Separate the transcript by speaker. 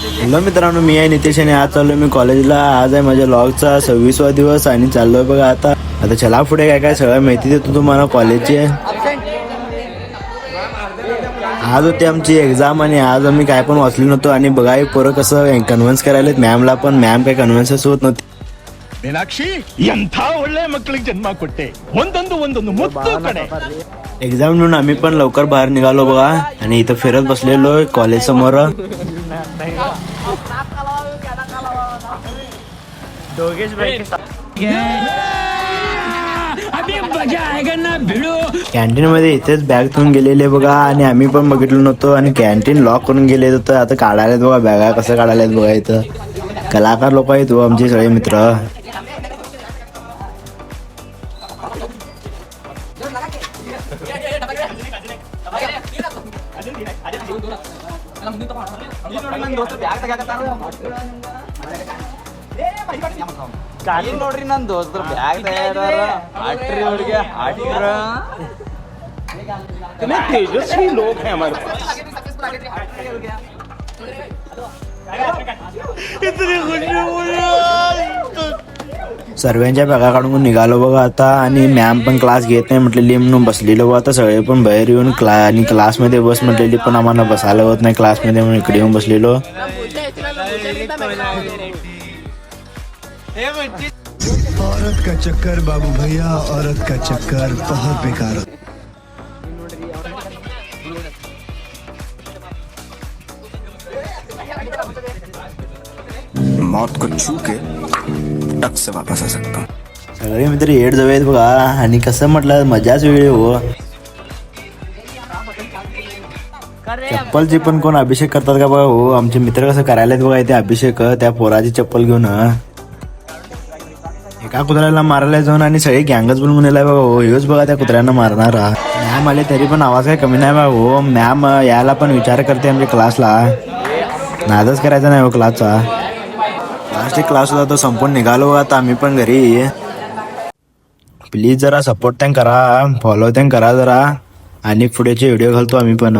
Speaker 1: Hello मित्रांनो, मी आहे नितेश आणि आज चाललोय मी कॉलेजला. आज आहे माझ्या लॉगचा 26वा दिवस आणि चाललोय बघा आता चला पुढे काय काय सगळं माहिती देतो तुम्हाला कॉलेजची. आज होती आमची एक्झाम आणि आज आम्ही काय पण वाचलो नव्हतो आणि बघा पोरं कसं कन्व्हिन्स करायला मॅमला, पण मॅम काय कन्व्हिन्सच होत नव्हती.
Speaker 2: ಮೀನಾಕ್ಷಿ ಎಂಥ ಒಳ್ಳೆ ಮಕ್ಕಳಿಗೆ ಜನ್ಮ ಕೊಟ್ಟೆ ಒಂದೊಂದು ಮುತ್ತು ಕಡೆ
Speaker 1: एक्झाम म्हणून आम्ही पण लवकर बाहेर निघालो बघा आणि इथं फिरत बसलेलो कॉलेज समोर. कॅन्टीन मध्ये इथेच बॅग ठेवून गेलेले बघा आणि आम्ही पण बघितलो नव्हतो आणि कॅन्टीन लॉक करून गेले होतं. आता काढायला बघा बॅगा कसं काढायला बघा. इथं कलाकार लोक आहेत आमचे सगळे मित्र.
Speaker 3: ನೋಡ್ರಿ ನನ್ ದೋಸ್ತರ ಬ್ಯಾಗ್ ತಯಾರ ಆಟ್ರಿ ಅವ್ರಿಗೆ ಆಟ್ರ
Speaker 2: तेजस्वी लोग हैं हमारे पास.
Speaker 1: सर्वांच्या बॅगा काढून निघालो बघा आता आणि मॅम पण क्लास घेत नाही म्हटलेली म्हणून बसलेलो बघा. आता सगळे पण बाहेर येऊन आणि क्लासमध्ये बस म्हटलेली पण आम्हाला बसायला होत नाही क्लासमध्ये म्हणून इकडे येऊन बसलेलो.
Speaker 4: औरत का चक्कर बाबू भैया, औरत का चक्कर बहुत बेकार. मौत को छू के टक से वापस आ सकता हूँ.
Speaker 1: सगळे मित्र येड जवळ बघा आणि कसं म्हटलं मजाच वेळ हो. चप्पलची पण कोण अभिषेक करतात का बघा हो. आमचे मित्र कसं करायला बघा इथे अभिषेक त्या पोराची चप्पल घेऊन एका कुत्र्याला मारायला जाऊन आणि सगळे गँगच बोलून येलाय बघा हो. हेच बघा त्या कुत्र्यांना मारणार. मॅम आले तरी पण आवाज काही कमी नाही बघा हो. मॅम यायला पण विचार करते आमच्या क्लासला. नादच करायचा नाही हो क्लासचा. लास्ट एक क्लास होता तो संपून निघालो आता आम्ही पण घरी. प्लीज जरा सपोर्ट त्या करा, फॉलो त्या करा जरा आणि पुढेचे व्हिडिओ घालतो आम्ही पण.